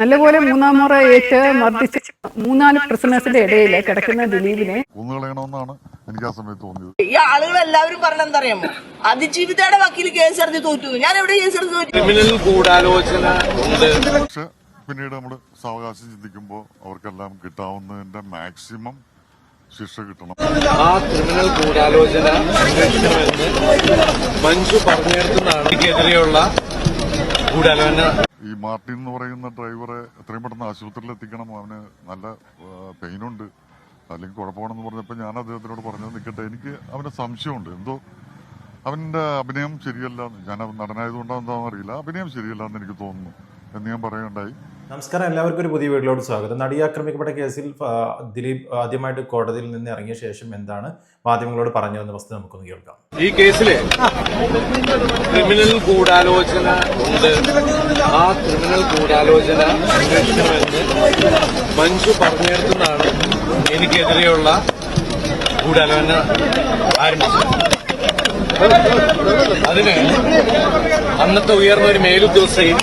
നല്ലപോലെ മൂന്നാം മുറ ഏറ്റ് മർദ്ദിച്ച് മൂന്നാല് പ്രിസണേഴ്സിന്റെ ഇടയിൽ കിടക്കുന്ന ദിലീപിനെ കൊന്നുകളയണമെന്നാണ് എനിക്ക് ആ സമയത്ത് തോന്നിയത്. ഈ ആളുകൾ എല്ലാവരും പറഞ്ഞ എന്തറിയാമോ, അതിജീവിതയുടെ വക്കീൽ കേസെടുത്ത് തോറ്റു. ഞാൻ എവിടെ കേസെടുത്ത് തോറ്റു? ക്രിമിനൽ ഗൂഢാലോചന ഉണ്ട്. പക്ഷെ പിന്നീട് നമ്മൾ സാവകാശം ചിന്തിക്കുമ്പോൾ അവർക്കെല്ലാം കിട്ടാവുന്നതിന്റെ മാക്സിമം ശിക്ഷ കിട്ടണം. ആ ക്രിമിനൽ ഗൂഢാലോചന അന്വേഷിക്കണമെന്ന് മഞ്ജു പറഞ്ഞെടുത്തുന്നാണ് എനിക്കെതിരെയുള്ള ഗൂഢാലോചന. ഈ മാർട്ടിൻ എന്ന് പറയുന്ന ഡ്രൈവറെ എത്രയും പെട്ടെന്ന് ആശുപത്രിയിൽ എത്തിക്കണം. അവന് നല്ല പെയിനുണ്ട്, അല്ലെങ്കിൽ കുഴപ്പമാണെന്ന് പറഞ്ഞപ്പോൾ ഞാൻ അദ്ദേഹത്തിനോട് പറഞ്ഞത് നിൽക്കട്ടെ, എനിക്ക് അവന് സംശയമുണ്ട്, എന്തോ അവന്റെ അഭിനയം ശരിയല്ല. ഞാൻ നടനായതുകൊണ്ടാണെന്താണെന്ന് അറിയില്ല, അഭിനയം ശരിയല്ല എന്ന് എനിക്ക് തോന്നുന്നു എന്ന് ഞാൻ പറയുകയുണ്ടായി. നമസ്കാരം, എല്ലാവർക്കും ഒരു പുതിയ വീഡിയോയിലോട് സ്വാഗതം. നടിയെ ആക്രമിക്കപ്പെട്ട കേസിൽ ദിലീപ് ആദ്യമായിട്ട് കോടതിയിൽ നിന്ന് ഇറങ്ങിയ ശേഷം എന്താണ് മാധ്യമങ്ങളോട് പറഞ്ഞതെന്ന വസ്തു നമുക്കൊന്ന് കേൾക്കാം. ഈ കേസില് ക്രിമിനൽ ഗൂഢാലോചന ഉണ്ട്. ആ ക്രിമിനൽ ഗൂഢാലോചന അന്വേഷിക്കണമെന്ന് മഞ്ജു പറഞ്ഞെടുത്തുന്നാണ് എനിക്കെതിരെയുള്ള ഗൂഢാലോചന ആരംഭിച്ചത്. അതിന് അന്നത്തെ ഉയർന്ന ഒരു മേലുദ്യോഗസ്ഥയും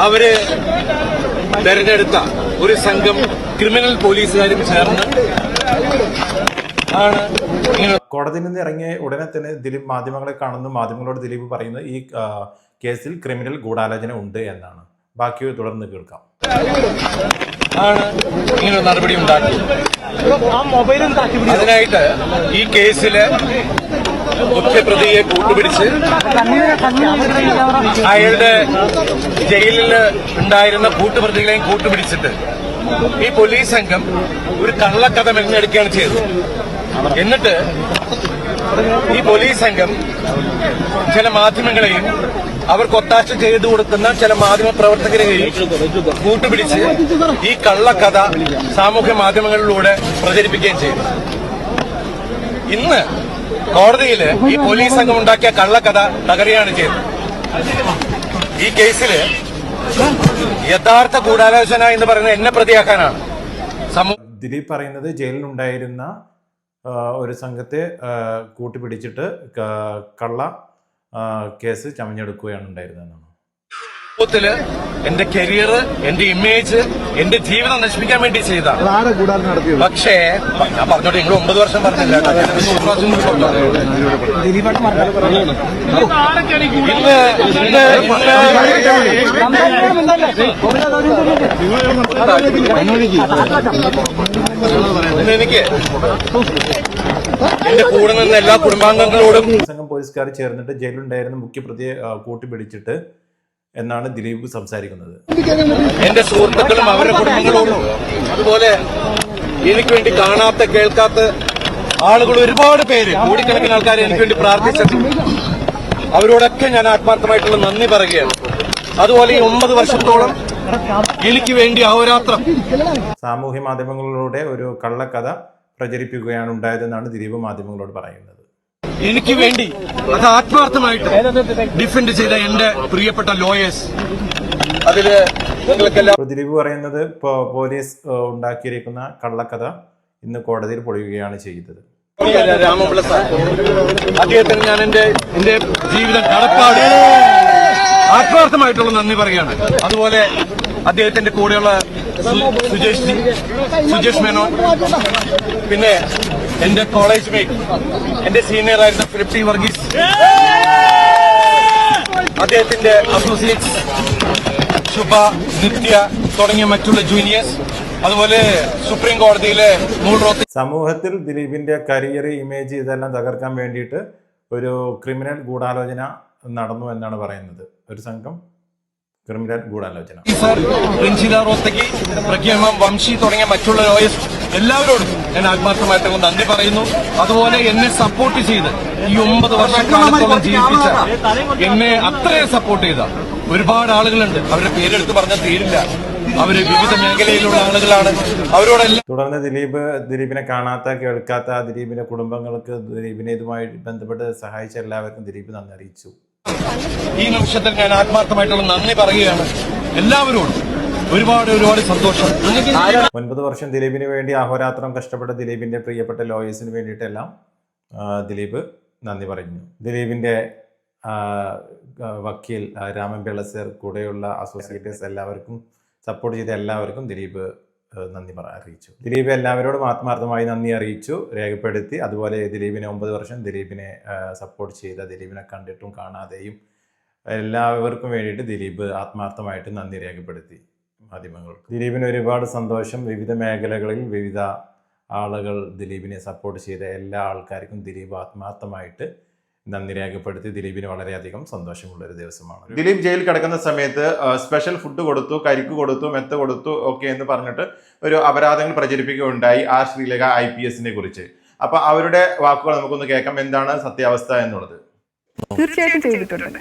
അവര് തെരഞ്ഞെടുത്ത ഒരു സംഘം ക്രിമിനൽ പോലീസുകാരും ചേർന്ന് ആണ് ഇങ്ങനെ. കോടതിയിൽ നിന്ന് ഇറങ്ങിയ ഉടനെ തന്നെ ദിലീപ് മാധ്യമങ്ങളെ കാണുന്നു. മാധ്യമങ്ങളോട് ദിലീപ് പറയുന്നത് ഈ കേസിൽ ക്രിമിനൽ ഗൂഢാലോചന ഉണ്ട് എന്നാണ്. ബാക്കി തുടർന്ന് കേൾക്കാം. ആണ് ഇങ്ങനെ നടപടി ഉണ്ടാക്കി. അതിനായിട്ട് ഈ കേസില് മുഖ്യപ്രതിയെ കൂട്ടുപിടിച്ച് അയാളുടെ ജയിലിൽ ഉണ്ടായിരുന്ന കൂട്ടുപ്രതികളെയും കൂട്ടുപിടിച്ചിട്ട് ഈ പോലീസ് സംഘം ഒരു കള്ളക്കഥ മെനഞ്ഞെടുക്കുകയാണ് ചെയ്തത്. എന്നിട്ട് ഈ പോലീസ് സംഘം ചില മാധ്യമങ്ങളെയും അവർക്ക് ഒത്താശ ചെയ്തു കൊടുക്കുന്ന ചില മാധ്യമ പ്രവർത്തകരെയും കൂട്ടുപിടിച്ച് ഈ കള്ളക്കഥ സാമൂഹ്യ മാധ്യമങ്ങളിലൂടെ പ്രചരിപ്പിക്കുകയും ചെയ്തു. ഇന്ന് കോടതിയിൽ ഈ പോലീസ് സംഘം ഉണ്ടാക്കിയ കള്ളക്കഥ തകരുകയാണ് ചെയ്തത്. ഈ കേസില് യഥാർത്ഥ ഗൂഢാലോചന എന്ന് പറയുന്നത് എന്നെ പ്രതിയാക്കാനാണ്. ദിലീപ് പറയുന്നത് ജയിലിലുണ്ടായിരുന്ന ഒരു സംഘത്തെ കൂട്ടുപിടിച്ചിട്ട് കള്ള കേസ് ചമഞ്ഞെടുക്കുകയാണ് ഉണ്ടായിരുന്നതെന്നാണ്. എന്റെ കരിയർ, എന്റെ ഇമേജ്, എന്റെ ജീവിതം നശിപ്പിക്കാൻ വേണ്ടി ചെയ്താണ്. പക്ഷേ ഞാൻ പറഞ്ഞോട്ടെ, നിങ്ങൾ 9 വർഷം പറഞ്ഞില്ല. എനിക്ക് എന്റെ കൂടെ നിന്ന് എല്ലാ കുടുംബാംഗങ്ങളോടും സംഘം പോലീസുകാർ ചേർന്നിട്ട് ജയിലുണ്ടായിരുന്ന മുഖ്യപ്രതിയെ കൂട്ടിപ്പിടിച്ചിട്ട് എന്നാണ് ദിലീപ് സംസാരിക്കുന്നത്. എന്റെ സുഹൃത്തുക്കളും അവരുടെ കുടുംബങ്ങളോടും അതുപോലെ എനിക്ക് വേണ്ടി കാണാത്ത കേൾക്കാത്ത ആളുകൾ ഒരുപാട് പേര്, കോടിക്കണക്കിന് ആൾക്കാർ എനിക്ക് വേണ്ടി പ്രാർത്ഥിച്ചിട്ടുണ്ട്. അവരോടൊക്കെ ഞാൻ ആത്മാർത്ഥമായിട്ടുള്ള നന്ദി പറയുകയാണ്. അതുപോലെ ഈ 9 വർഷത്തോളം എനിക്ക് വേണ്ടി അഹോരാത്രം സാമൂഹ്യ മാധ്യമങ്ങളിലൂടെ ഒരു കള്ളക്കഥ പ്രചരിപ്പിക്കുകയാണ് ഉണ്ടായതെന്നാണ് ദിലീപ് മാധ്യമങ്ങളോട് പറയുന്നത്. എനിക്ക് വേണ്ടി അത് ആത്മാർത്ഥമായിട്ട് ഡിഫെൻഡ് ചെയ്ത എന്റെ പ്രിയപ്പെട്ട ലോയേഴ്സ്, അതില് ദിലീപ് പറയുന്നത് പോലീസ് ഉണ്ടാക്കിയിരിക്കുന്ന കള്ളക്കഥ ഇന്ന് കോടതിയിൽ പൊളിയുകയാണ് ചെയ്തത്. രാമപിള്ള സാർ, അദ്ദേഹത്തിന് ഞാൻ എന്റെ ജീവിതം കടപ്പാട് ആത്മാർത്ഥമായിട്ടുള്ള നന്ദി പറയുകയാണ്. അതുപോലെ അദ്ദേഹത്തിന്റെ കൂടെയുള്ള സുജേഷ് മേനോൻ, പിന്നെ എന്റെ കോളേജ് മേറ്റ്, എന്റെ സീനിയർ ആയിരുന്ന ഫിലിപ്പ് ടി വർഗീസ്, അദ്ദേഹത്തിന്റെ അസോസിയേറ്റ്സ് ശുഭ, നിത്യ തുടങ്ങിയ മറ്റുള്ള ജൂനിയേഴ്സ്, അതുപോലെ സുപ്രീം കോടതിയിലെ സമൂഹത്തിൽ ദിലീപിന്റെ കരിയർ, ഇമേജ് ഇതെല്ലാം തകർക്കാൻ വേണ്ടിയിട്ട് ഒരു ക്രിമിനൽ ഗൂഢാലോചന നടന്നു എന്നാണ് പറയുന്നത്. ഒരു സംഘം ക്രിമിനൽ ഗൂഢാലോചന. വംശി തുടങ്ങിയ മറ്റുള്ള ലോയേഴ്സ് എല്ലാവരോടും ഞാൻ ആത്മാർത്ഥമായിട്ട് നന്ദി പറയുന്നു. അതുപോലെ എന്നെ സപ്പോർട്ട് ചെയ്ത് ഈ 9 വർഷക്കാലത്തോളം ജീവിപ്പിച്ച, എന്നെ അത്രയും സപ്പോർട്ട് ചെയ്ത ഒരുപാട് ആളുകളുണ്ട്. അവരുടെ പേരെടുത്ത് പറഞ്ഞാൽ തീരില്ല. അവര് വിവിധ മേഖലയിലുള്ള ആളുകളാണ്. അവരോടെല്ലാം തുടർന്ന് ദിലീപിനെ കാണാത്ത, കേൾക്കാത്ത ദിലീപിന്റെ കുടുംബങ്ങൾക്ക്, ദിലീപിനെ ഇതുമായി ബന്ധപ്പെട്ട് സഹായിച്ച എല്ലാവർക്കും ദിലീപ് നന്ദി അറിയിച്ചു. ഈ നിമിഷത്തിൽ ഞാൻ ആത്മാർത്ഥമായിട്ടുള്ള നന്ദി പറയുകയാണ് എല്ലാവരോടും. ഒരുപാട് സന്തോഷം. 9 വർഷം ദിലീപിന് വേണ്ടി അഹോരാത്രം കഷ്ടപ്പെട്ട ദിലീപിന്റെ പ്രിയപ്പെട്ട ലോയേഴ്സിന് വേണ്ടിയിട്ടെല്ലാം ദിലീപ് നന്ദി പറഞ്ഞു. ദിലീപിന്റെ വക്കീൽ രാമപിള്ള സർ, കൂടെയുള്ള അസോസിയേറ്റേഴ്സ് എല്ലാവർക്കും സപ്പോർട്ട് ചെയ്ത എല്ലാവർക്കും ദിലീപ് നന്ദി അറിയിച്ചു. ദിലീപ് എല്ലാവരോടും ആത്മാർത്ഥമായി നന്ദി അറിയിച്ചു, രേഖപ്പെടുത്തി. അതുപോലെ ദിലീപിനെ 9 വർഷം ദിലീപിനെ സപ്പോർട്ട് ചെയ്ത, ദിലീപിനെ കണ്ടിട്ടും കാണാതെയും എല്ലാവർക്കും വേണ്ടിയിട്ട് ദിലീപ് ആത്മാർത്ഥമായിട്ട് നന്ദി രേഖപ്പെടുത്തി മാധ്യമങ്ങൾക്ക്. ദിലീപിന് ഒരുപാട് സന്തോഷം. വിവിധ മേഖലകളിൽ വിവിധ ആളുകൾ ദിലീപിനെ സപ്പോർട്ട് ചെയ്ത എല്ലാ ആൾക്കാർക്കും ദിലീപ് ആത്മാർത്ഥമായിട്ട് നന്ദി രേഖപ്പെടുത്തി. ദിലീപിന് വളരെയധികം സന്തോഷമുള്ളൊരു ദിവസമാണ്. ദിലീപ് ജയിലിൽ കിടക്കുന്ന സമയത്ത് സ്പെഷ്യൽ ഫുഡ് കൊടുത്തു, കരിക്ക് കൊടുത്തു, മെത്ത കൊടുത്തു ഒക്കെ എന്ന് പറഞ്ഞിട്ട് ഒരു അപരാധങ്ങൾ പ്രചരിപ്പിക്കുകയുണ്ടായി ആർ ശ്രീലേഖ IPSനെ കുറിച്ച്. അപ്പൊ അവരുടെ വാക്കുകൾ നമുക്കൊന്ന് കേൾക്കാം, എന്താണ് സത്യാവസ്ഥ എന്നുള്ളത്. തീർച്ചയായിട്ടും ചെയ്തിട്ടുണ്ട്.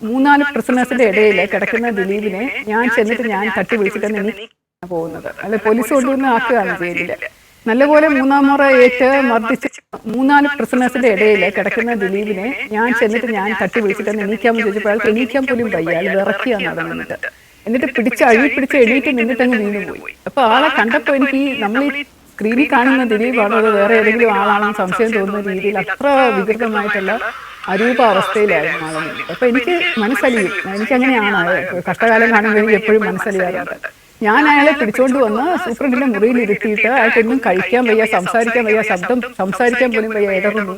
3-4 പ്രിസണേഴ്സിന്റെ ഇടയിൽ കിടക്കുന്ന ദിലീപിനെ ഞാൻ ചെന്നിട്ട് ഞാൻ തട്ടി വിളിച്ചിട്ടാണ് എനിക്ക് പോകുന്നത്. അല്ലെ, പോലീസ് കൊണ്ടുവന്ന് ആക്കുകയാണ് ജയിലില്. നല്ലപോലെ 3-ാം മുറ ഏറ്റ് മർദ്ദിച്ച് 3-4 പ്രിസണേഴ്സിന്റെ ഇടയിൽ കിടക്കുന്ന ദിലീപിനെ ഞാൻ ചെന്നിട്ട് ഞാൻ തട്ടി വിളിച്ചിട്ടാണ് എണീക്കാൻ ചോദിച്ചപ്പോൾ അയാൾക്ക് എണീക്കാൻ പോലും വയ്യ. അയാൾ വിറക്കിയാണ് നടന്നിട്ട്. എന്നിട്ട് പിടിച്ച് എണീറ്റ് നിന്നിട്ടങ്ങ് വീണുപോയി. അപ്പൊ ആളെ കണ്ടപ്പോ എനിക്ക് നമ്മൾ ഈ സ്ക്രീനിൽ കാണുന്ന ദിലീപാണോ അത് വേറെ ഏതെങ്കിലും ആളാണെന്ന് സംശയം തോന്നുന്ന രീതിയിൽ അത്ര വികൃതമായിട്ടുള്ള അരൂപ അവസ്ഥയിലായിരുന്നു ആളെ. അപ്പൊ എനിക്ക് മനസ്സലിയും. എനിക്കങ്ങനെയാണ് കഷ്ടകാലം കാണുമ്പോൾ എപ്പോഴും മനസ്സലിയാറുണ്ട്. ഞാൻ അയാളെ പിടിച്ചോണ്ട് വന്ന് സൂപ്രണ്ടിന്റെ മുറിയിൽ ഇരുത്തിയിട്ട് അയാൾക്കൊന്നും കഴിക്കാൻ വയ്യ, സംസാരിക്കാൻ വയ്യ, സംസാരിക്കാൻ പോലും വയ്യ, ഇടറുന്നു.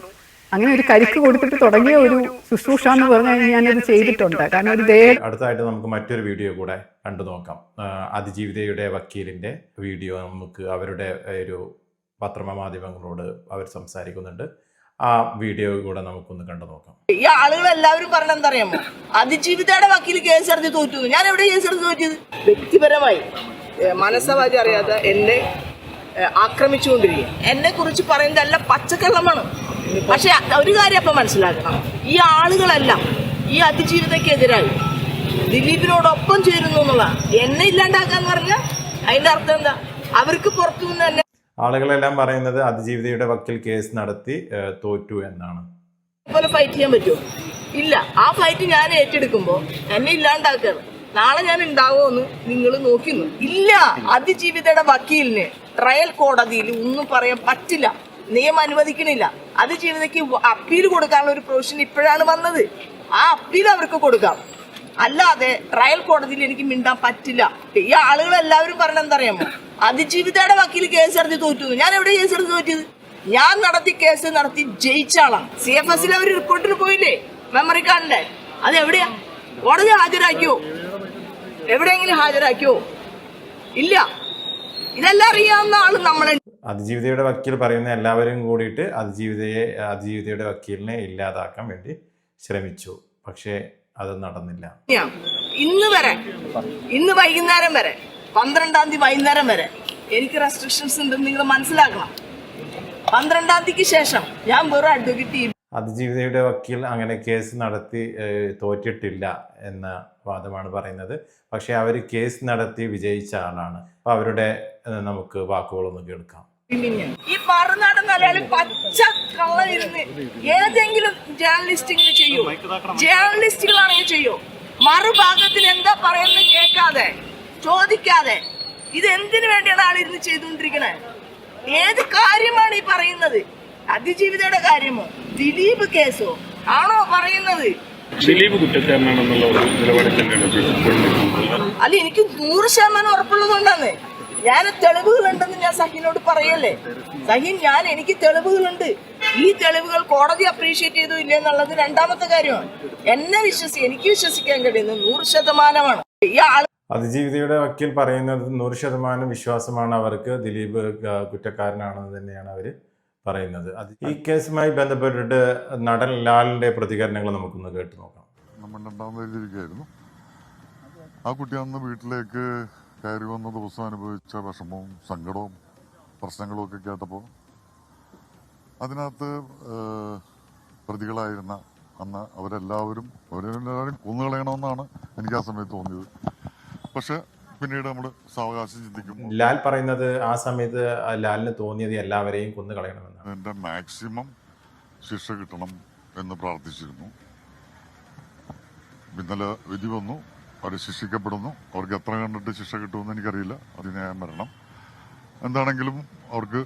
അങ്ങനെ ഒരു കരിക്ക് കൊടുത്തിട്ട് തുടങ്ങിയ ഒരു ശുശ്രൂഷ എന്ന് പറഞ്ഞാൽ ഞാനത് ചെയ്തിട്ടുണ്ട്. കാരണം ഒരു അടുത്തായിട്ട് നമുക്ക് മറ്റൊരു വീഡിയോ കൂടെ കണ്ടു നോക്കാം. അതിജീവിതയുടെ വക്കീലിന്റെ വീഡിയോ നമുക്ക് അവരുടെ ഒരു പത്രമാധ്യമങ്ങളോട് അവർ സംസാരിക്കുന്നുണ്ട്. ആ വീഡിയോ കൂടെ നമുക്കൊന്ന് കണ്ടു നോക്കാം. ഈ ആളുകൾ എല്ലാവരും പറഞ്ഞ എന്താ അറിയാമോ, അതിജീവിതയുടെ വക്കീൽ കേസെടുത്ത് തോറ്റു. ഞാൻ എവിടെ കേസെടുത്ത് തോറ്റത്? വ്യക്തിപരമായി മനസ്സവാദി അറിയാതെ എന്നെ ആക്രമിച്ചുകൊണ്ടിരിക്കുക. എന്നെ കുറിച്ച് പറയുന്നതല്ല പച്ചക്കള്ളമാണ്. പക്ഷെ ഒരു കാര്യം അപ്പൊ മനസ്സിലാക്കണം, ഈ ആളുകളെല്ലാം ഈ അതിജീവിതക്കെതിരായി ദിലീപിനോടൊപ്പം ചേരുന്നു എന്നുള്ള എന്നെ ഇല്ലാണ്ടാക്കാന്ന് പറഞ്ഞാൽ അതിന്റെ അർത്ഥം എന്താ? അവർക്ക് പുറത്തുനിന്ന് തന്നെ ആളുകളെല്ലാം പറയുന്നത് അതിജീവിതയുടെ വക്കീൽ കേസ് നടത്തി തോറ്റു എന്നാണ്. പോലെ ഫൈറ്റ് ചെയ്യാൻ പറ്റുമോ? ഇല്ല. ആ ഫൈറ്റ് ഞാൻ ഏറ്റെടുക്കുമ്പോ എന്നെ ഇല്ലാണ്ടാക്കാണ്. നാളെ ഞാൻ ഉണ്ടാവുമെന്ന് നിങ്ങൾ നോക്കുന്നു. ഇല്ല, അതിജീവിതയുടെ വക്കീലിന് ട്രയൽ കോടതിയിൽ ഒന്നും പറയാൻ പറ്റില്ല. നിയമം അനുവദിക്കണില്ല. അതിജീവിതയ്ക്ക് അപ്പീൽ കൊടുക്കാനുള്ള ഒരു പ്രൊവിഷൻ ഇപ്പോഴാണ് വന്നത്. ആ അപ്പീൽ അവർക്ക് കൊടുക്കാം, അല്ലാതെ ട്രയൽ കോടതിയിൽ എനിക്ക് മിണ്ടാൻ പറ്റില്ല. ഈ ആളുകൾ എല്ലാവരും പറഞ്ഞ എന്താ അറിയാമോ, അതിജീവിതയുടെ വക്കീൽ കേസെടുത്ത് തോറ്റു. ഞാൻ എവിടെ കേസെടുത്ത് തോറ്റത്? ഞാൻ കേസ് നടത്തി ജയിച്ച ആളാണ്. CFSൽ അവർ റിപ്പോർട്ടിന് പോയില്ലേ, മെമ്മറി കാർഡിന്റെ? അത് എവിടെയാ? കോടതി ഹാജരാക്കിയോ? എവിടെയെങ്കിലും ഹാജരാക്കിയോ? ഇല്ല. ഇതെല്ലാം അറിയാവുന്ന ആള് നമ്മളെ. അതിജീവിതയുടെ വക്കീൽ പറയുന്ന എല്ലാവരും കൂടിയിട്ട് അതിജീവിതയുടെ വക്കീലിനെ ഇല്ലാതാക്കാൻ വേണ്ടി ശ്രമിച്ചു. പക്ഷേ അത് നടന്നില്ല. ഇന്ന് വൈകുന്നേരം വരെ 12-ാം തീയതി വൈകുന്നേരം വരെ എനിക്ക് റെസ്ട്രിക്ഷൻസ് ഉണ്ടെന്ന് നിങ്ങൾ മനസ്സിലാക്കണം. 12-ാം തീയതിക്ക് ശേഷം ഞാൻ വെറും അഡ്വക്കേറ്റ്. അതിജീവിതയുടെ വക്കീൽ അങ്ങനെ കേസ് നടത്തി തോറ്റിട്ടില്ല എന്ന വാദമാണ് പറയുന്നത്. പക്ഷെ അവർ കേസ് നടത്തി വിജയിച്ച ആളാണ്. അപ്പൊ അവരുടെ നമുക്ക് വാക്കുകളൊന്ന് കേൾക്കാം. ഈ മറുനാടൻ മലയാളി പച്ച കള്ളയിരുന്ന് ഏതെങ്കിലും ജേർണലിസ്റ്റിങ്ങിന് ചെയ്യൂ, ജേർണലിസ്റ്റുകളാണെങ്കിൽ ചെയ്യൂ. മറുഭാഗത്തിൽ എന്താ പറയുന്നത് കേൾക്കാതെ, ചോദിക്കാതെ ഇത് എന്തിനു വേണ്ടിയാണ് ആളിരുന്ന് ചെയ്തുകൊണ്ടിരിക്കണേ? ഏത് കാര്യമാണ് ഈ പറയുന്നത്? അതിജീവിതയുടെ കാര്യമോ ദിലീപ് കേസോ ആണോ പറയുന്നത്? ദിലീപ് കുറ്റക്കാരനാണെന്നുള്ള നിലപാടിൽ തന്നെയാണ്. അല്ല, എനിക്ക് 100% ഉറപ്പുള്ളതുകൊണ്ടാണ്. ഞാൻ തെളിവുകളുണ്ടെന്ന് ഞാൻ സഹിനോട് പറയല്ലേ. സഹിൻ, എനിക്ക് തെളിവുകളുണ്ട്. ഈ തെളിവുകൾ കോടതി അപ്രീഷിയേറ്റ് ചെയ്തോ ഇല്ല എന്നുള്ളത് രണ്ടാമത്തെ കാര്യമാണ്. എനിക്ക് വിശ്വസിക്കാൻ കഴിയുന്നത് 100%. ഈ ആള് അതിജീവിതയുടെ വക്കീൽ പറയുന്നത് 100% വിശ്വാസമാണ് അവർക്ക്. ദിലീപ് കുറ്റക്കാരനാണെന്ന് തന്നെയാണ് അവർ പറയുന്നത്. ഈ കേസുമായി ബന്ധപ്പെട്ടിട്ട് നടൻ ലാലിന്റെ പ്രതികരണങ്ങൾ നമുക്കൊന്ന് കേട്ടു നോക്കാം. നമ്മൾ 2-ാം തീയതി ആ കുട്ടി അന്ന് വീട്ടിലേക്ക് കയറി വന്ന ദിവസം അനുഭവിച്ച വിഷമവും സങ്കടവും പ്രശ്നങ്ങളും ഒക്കെ കേട്ടപ്പോൾ അതിനകത്ത് പ്രതികളായിരുന്ന അന്ന് അവരെല്ലാവരും കൊന്നുകളയണമെന്നാണ് എനിക്ക് ആ സമയത്ത് തോന്നിയത്. പക്ഷെ പിന്നീട് നമ്മൾ സാവകാശം ചിന്തിക്കും. ലാൽ പറയുന്നത് ആ സമയത്ത് ലാലിന് തോന്നിയത് എല്ലാവരെയും കൊന്നുകളയണമെന്നാണ്. എൻ്റെ മാക്സിമം ശിക്ഷ കിട്ടണം എന്ന് പ്രാർത്ഥിച്ചിരുന്നു. ഇന്നലെ വിധി വന്നു, അവർ ശിക്ഷിക്കപ്പെടുന്നു. അവർക്ക് എത്ര കണ്ടിട്ട് ശിക്ഷ കിട്ടുമെന്ന് എനിക്കറിയില്ല. അതിനെ മരണം എന്താണെങ്കിലും അവർക്ക്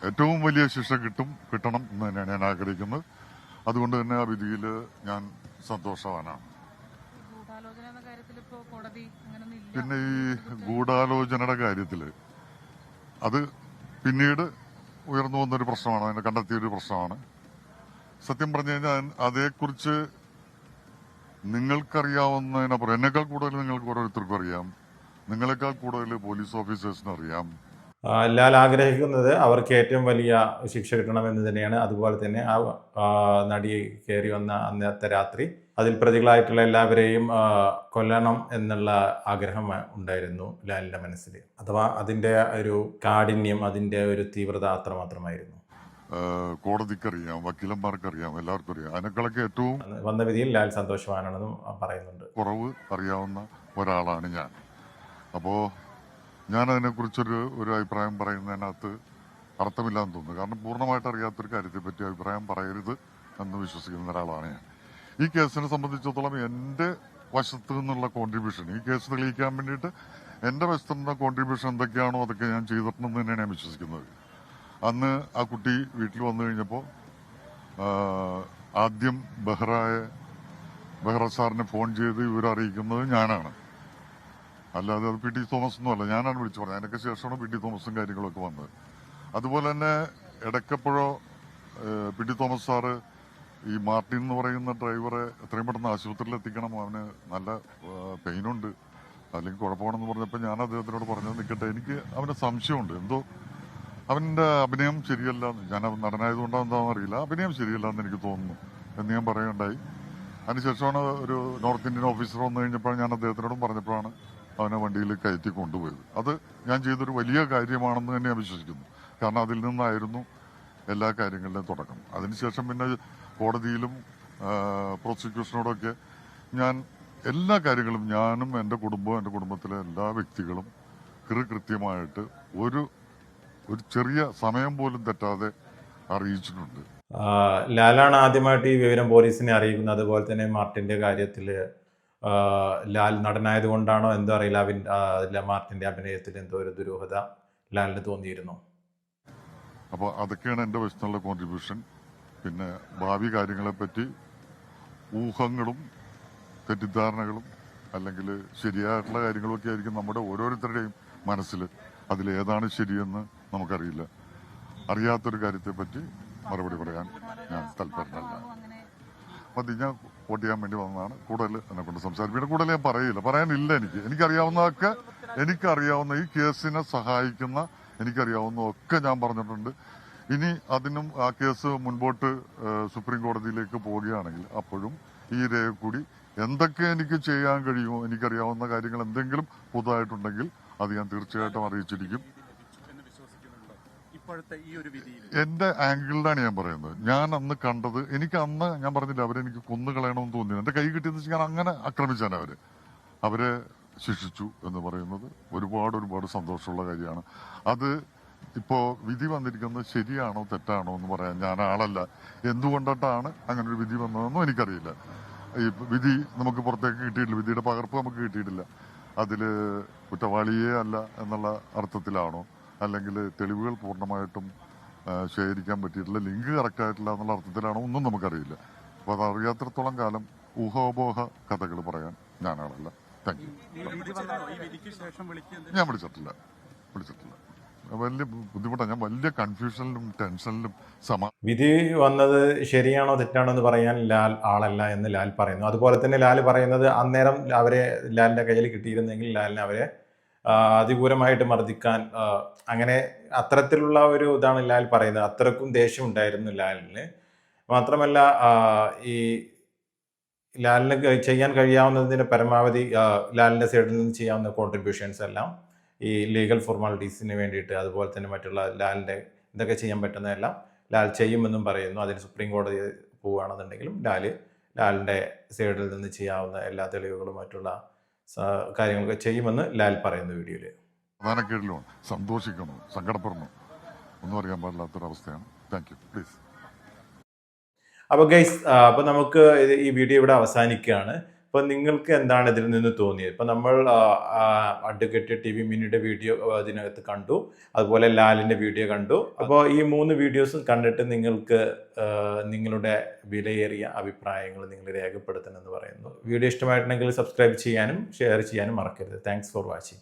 ഏറ്റവും വലിയ ശിക്ഷ കിട്ടണം എന്ന് തന്നെയാണ് ഞാൻ ആഗ്രഹിക്കുന്നത്. അതുകൊണ്ട് തന്നെ ആ വിധിയിൽ ഞാൻ സന്തോഷവാനാണ്. ഗൂഢാലോചന എന്ന കാര്യത്തിൽ ഇപ്പോൾ കോടതി അങ്ങനെയൊന്നും പിന്നെ ഈ ഗൂഢാലോചനയുടെ കാര്യത്തിൽ അത് പിന്നീട് ഉയർന്നു വന്നൊരു പ്രശ്നമാണ്, അതിനെ കണ്ടെത്തിയൊരു പ്രശ്നമാണ്. സത്യം പറഞ്ഞു കഴിഞ്ഞാൽ അതേക്കുറിച്ച് നിങ്ങൾക്കറിയാവുന്നതിനപ്പുറം എന്നേക്കാൾ കൂടുതൽ നിങ്ങൾക്ക് ഓരോരുത്തർക്കും അറിയാം, നിങ്ങളെക്കാൾ കൂടുതൽ പോലീസ് ഓഫീസേഴ്സിന് അറിയാം. ലാൽ ആഗ്രഹിക്കുന്നത് അവർക്ക് ഏറ്റവും വലിയ ശിക്ഷ കിട്ടണമെന്ന് തന്നെയാണ്. അതുപോലെ തന്നെ ആ നടി കയറി വന്ന അന്നത്തെ രാത്രി അതിൽ പ്രതികളായിട്ടുള്ള എല്ലാവരെയും കൊല്ലണം എന്നുള്ള ആഗ്രഹം ഉണ്ടായിരുന്നു ലാലിൻ്റെ മനസ്സിൽ. അഥവാ അതിൻ്റെ ഒരു കാഠിന്യം, അതിൻ്റെ ഒരു തീവ്രത അത്രമാത്രമായിരുന്നു. കോടതിക്കറിയാം, വക്കീലന്മാർക്കറിയാം, എല്ലാവർക്കും അറിയാം. അതിനേക്കാളൊക്കെ ഏറ്റവും വന്ന വിധിയിൽ ലാൽ സന്തോഷവാനാണെന്നും പറയുന്നുണ്ട്. കുറവ് അറിയാവുന്ന ഒരാളാണ് ഞാൻ. അപ്പോൾ ഞാനതിനെക്കുറിച്ചൊരു അഭിപ്രായം പറയുന്നതിനകത്ത് അർത്ഥമില്ലാന്ന് തോന്നുന്നു. കാരണം പൂർണ്ണമായിട്ട് അറിയാത്തൊരു കാര്യത്തെപ്പറ്റി അഭിപ്രായം പറയരുത് എന്ന് വിശ്വസിക്കുന്ന ഒരാളാണ് ഞാൻ. ഈ കേസിനെ സംബന്ധിച്ചിടത്തോളം എൻ്റെ വശത്തു നിന്നുള്ള കോൺട്രിബ്യൂഷൻ, ഈ കേസ് തെളിയിക്കാൻ വേണ്ടിയിട്ട് എൻ്റെ വശത്തു നിന്ന കോൺട്രിബ്യൂഷൻ എന്തൊക്കെയാണോ അതൊക്കെ ഞാൻ ചെയ്തിട്ടുണ്ടെന്ന് തന്നെയാണ് ഞാൻ വിശ്വസിക്കുന്നത്. അന്ന് ആ കുട്ടി വീട്ടിൽ വന്നു കഴിഞ്ഞപ്പോൾ ആദ്യം ബെഹ്റ സാറിനെ ഫോൺ ചെയ്ത് ഇവരെ അറിയിക്കുന്നത് ഞാനാണ്. അല്ലാതെ അത് പി ടി തോമസ് ഒന്നുമല്ല, ഞാനാണ് വിളിച്ചു പറഞ്ഞത്. അതിനൊക്കെ ശേഷമാണ് പി ടി തോമസും കാര്യങ്ങളൊക്കെ വന്നത്. അതുപോലെ തന്നെ ഇടയ്ക്കെപ്പോഴോ പി ടി തോമസ് സാറ് ഈ മാർട്ടിൻ എന്ന് പറയുന്ന ഡ്രൈവറെ എത്രയും പെട്ടെന്ന് ആശുപത്രിയിൽ എത്തിക്കണം, അവന് നല്ല പെയിനുണ്ട്, അല്ലെങ്കിൽ കുഴപ്പമാണെന്ന് പറഞ്ഞപ്പോൾ ഞാൻ അദ്ദേഹത്തിനോട് പറഞ്ഞത് നിൽക്കട്ടെ, എനിക്ക് അവന് സംശയമുണ്ട്, എന്തോ അവൻ്റെ അഭിനയം ശരിയല്ല, ഞാൻ നടനായതുകൊണ്ടാണ് എന്താണെന്ന് അറിയില്ല, അഭിനയം ശരിയല്ല എന്ന് എനിക്ക് തോന്നുന്നു എന്ന് ഞാൻ പറയുകയുണ്ടായി. അതിനുശേഷമാണ് ഒരു നോർത്ത് ഇന്ത്യൻ ഓഫീസർ വന്നു കഴിഞ്ഞപ്പോൾ ഞാൻ അദ്ദേഹത്തിനോടും പറഞ്ഞപ്പോഴാണ് അവനെ വണ്ടിയിൽ കയറ്റി കൊണ്ടുപോയത്. അത് ഞാൻ ചെയ്തൊരു വലിയ കാര്യമാണെന്ന് തന്നെ ഞാൻ വിശ്വസിക്കുന്നു. കാരണം അതിൽ നിന്നായിരുന്നു എല്ലാ കാര്യങ്ങളുടെയും തുടക്കം. അതിനുശേഷം പിന്നെ കോടതിയിലും പ്രോസിക്യൂഷനോടൊക്കെ ഞാൻ എല്ലാ കാര്യങ്ങളും, ഞാനും എൻ്റെ കുടുംബവും എൻ്റെ കുടുംബത്തിലെ എല്ലാ വ്യക്തികളും കൃത്യമായിട്ട് ഒരു ചെറിയ സമയം പോലും തെറ്റാതെ അറിയിച്ചിട്ടുണ്ട്. ലാലാണ് ആദ്യമായിട്ട് ഈ വിവരം പോലീസിനെ അറിയിക്കുന്നത്. അതുപോലെ തന്നെ മാർട്ടിൻ്റെ കാര്യത്തിൽ ലാൽ നടനായത് കൊണ്ടാണോ എന്തോ അറിയില്ല, മാർട്ടിൻ്റെ അഭിനയത്തിൽ എന്തോ ഒരു ദുരൂഹത ലാലിന് തോന്നിയിരുന്നു. അപ്പോൾ അതൊക്കെയാണ് എൻ്റെ വശത്തുള്ള കോൺട്രിബ്യൂഷൻ. പിന്നെ ഭാവി കാര്യങ്ങളെപ്പറ്റി ഊഹങ്ങളും തെറ്റിദ്ധാരണകളും അല്ലെങ്കിൽ ശരിയായിട്ടുള്ള കാര്യങ്ങളൊക്കെ ആയിരിക്കും നമ്മുടെ ഓരോരുത്തരുടെയും മനസ്സിൽ. അതിലേതാണ് ശരിയെന്ന് നമുക്കറിയില്ല. അറിയാത്തൊരു കാര്യത്തെപ്പറ്റി മറുപടി പറയാൻ ഞാൻ താല്പര്യമല്ല. അപ്പം ഞാൻ വോട്ട് ചെയ്യാൻ വേണ്ടി വന്നതാണ്. കൂടുതൽ എന്നെ കൊണ്ട് സംസാരിപ്പിക്കുന്നത് കൂടുതൽ ഞാൻ പറയില്ല, പറയാനില്ല. എനിക്കറിയാവുന്നതൊക്കെ, എനിക്കറിയാവുന്ന ഈ കേസിനെ സഹായിക്കുന്ന എനിക്കറിയാവുന്നതൊക്കെ ഞാൻ പറഞ്ഞിട്ടുണ്ട്. ഇനി അതിനും ആ കേസ് മുൻപോട്ട് സുപ്രീം കോടതിയിലേക്ക് പോവുകയാണെങ്കിൽ അപ്പോഴും ഈ രേഖ കൂടി എന്തൊക്കെ എനിക്ക് ചെയ്യാൻ കഴിയുമോ, എനിക്കറിയാവുന്ന കാര്യങ്ങൾ എന്തെങ്കിലും പുതുതായിട്ടുണ്ടെങ്കിൽ അത് ഞാൻ തീർച്ചയായിട്ടും അറിയിച്ചിരിക്കും. എന്റെ ആംഗിളിലാണ് ഞാൻ പറയുന്നത്. ഞാൻ അന്ന് കണ്ടത്, എനിക്ക് അന്ന് ഞാൻ പറഞ്ഞില്ല അവരെനിക്ക് കൊന്നുകളയണമെന്ന് തോന്നിയത്. എന്റെ കൈ കിട്ടിയെന്ന് വെച്ചാൽ ഞാൻ അങ്ങനെ ആക്രമിച്ചാണ് അവരെ ശിക്ഷിച്ചു എന്ന് പറയുന്നത് ഒരുപാട് സന്തോഷമുള്ള കാര്യമാണ്. അത് ഇപ്പോൾ വിധി വന്നിരിക്കുന്നത് ശരിയാണോ തെറ്റാണോ എന്ന് പറയാൻ ഞാൻ ആളല്ല. എന്തുകൊണ്ടിട്ടാണ് അങ്ങനെ ഒരു വിധി വന്നതെന്നും എനിക്കറിയില്ല. ഈ വിധി നമുക്ക് പുറത്തേക്ക് കിട്ടിയിട്ടില്ല, വിധിയുടെ പകർപ്പ് നമുക്ക് കിട്ടിയിട്ടില്ല. അതിൽ കുറ്റവാളിയേ അല്ല എന്നുള്ള അർത്ഥത്തിലാണോ, അല്ലെങ്കിൽ തെളിവുകൾ പൂർണ്ണമായിട്ടും ശേഖരിക്കാൻ പറ്റിയിട്ടില്ല, ലിങ്ക് കറക്റ്റായിട്ടില്ല എന്നുള്ള അർത്ഥത്തിലാണോ ഒന്നും നമുക്കറിയില്ല. അപ്പോൾ അത് അറിയാത്തിടത്തോളം കാലം ഊഹാപോഹ കഥകൾ പറയാൻ ഞാനാളല്ല. Thank you. ഞാൻ വിളിച്ചിട്ടില്ല. വലിയ ബുദ്ധിമുട്ടാണ്. ഞാൻ വലിയ കൺഫ്യൂഷനിലും ടെൻഷനിലും വിധി വന്നത് ശരിയാണോ തെറ്റാണോ എന്ന് പറയാൻ ലാൽ ആളല്ല എന്ന് ലാൽ പറയുന്നു. അതുപോലെ തന്നെ ലാൽ പറയുന്നത് അന്നേരം അവരെ ലാലിൻ്റെ കയ്യിൽ കിട്ടിയിരുന്നെങ്കിൽ ലാലിനെ അവരെ അതികൂരമായിട്ട് മർദ്ദിക്കാൻ, അങ്ങനെ അത്തരത്തിലുള്ള ഒരു ഇതാണ് ലാൽ പറയുന്നത്. അത്രക്കും ദേഷ്യം ഉണ്ടായിരുന്നു ലാലിന്. മാത്രമല്ല ഈ ലാലിന് ചെയ്യാൻ കഴിയാവുന്നതിന് പരമാവധി ലാലിൻ്റെ സൈഡിൽ നിന്ന് ചെയ്യാവുന്ന കോൺട്രിബ്യൂഷൻസ് എല്ലാം ഈ ലീഗൽ ഫോർമാലിറ്റീസിന് വേണ്ടിയിട്ട്, അതുപോലെ തന്നെ മറ്റുള്ള ലാലിൻ്റെ ഇതൊക്കെ ചെയ്യാൻ പറ്റുന്നതെല്ലാം ലാൽ ചെയ്യുമെന്നും പറയുന്നു. അതിന് സുപ്രീം കോടതി പോവുകയാണെന്നുണ്ടെങ്കിലും ലാലിൻ്റെ സൈഡിൽ നിന്ന് ചെയ്യാവുന്ന എല്ലാ തെളിവുകളും മറ്റുള്ള കാര്യങ്ങളൊക്കെ ചെയ്യുമെന്ന് ലാൽ പറയുന്നു വീഡിയോയിൽ. പ്രധാനക്കേടിലുമാണ്. സന്തോഷിക്കണോ സങ്കടപ്പെടണോ ഒന്നും അറിയാൻ പാടില്ലാത്തൊരവസ്ഥയാണ്. Thank you. പ്ലീസ്. അപ്പോൾ ഗൈസ്, അപ്പോൾ നമുക്ക് ഈ വീഡിയോ ഇവിടെ അവസാനിക്കുകയാണ്. അപ്പോൾ നിങ്ങൾക്ക് എന്താണ് ഇതിൽ നിന്ന് തോന്നിയത്? ഇപ്പം നമ്മൾ അഡ്വക്കേറ്റ് ടി വി മിനിയുടെ വീഡിയോ അതിനകത്ത് കണ്ടു, അതുപോലെ ലാലിൻ്റെ വീഡിയോ കണ്ടു. അപ്പോൾ ഈ 3 വീഡിയോസും കണ്ടിട്ട് നിങ്ങൾക്ക് നിങ്ങളുടെ വിലയേറിയ അഭിപ്രായങ്ങൾ നിങ്ങൾ രേഖപ്പെടുത്തണമെന്ന് പറയുന്നു. വീഡിയോ ഇഷ്ടമായിട്ടുണ്ടെങ്കിൽ സബ്സ്ക്രൈബ് ചെയ്യാനും ഷെയർ ചെയ്യാനും മറക്കരുത്. Thanks for watching.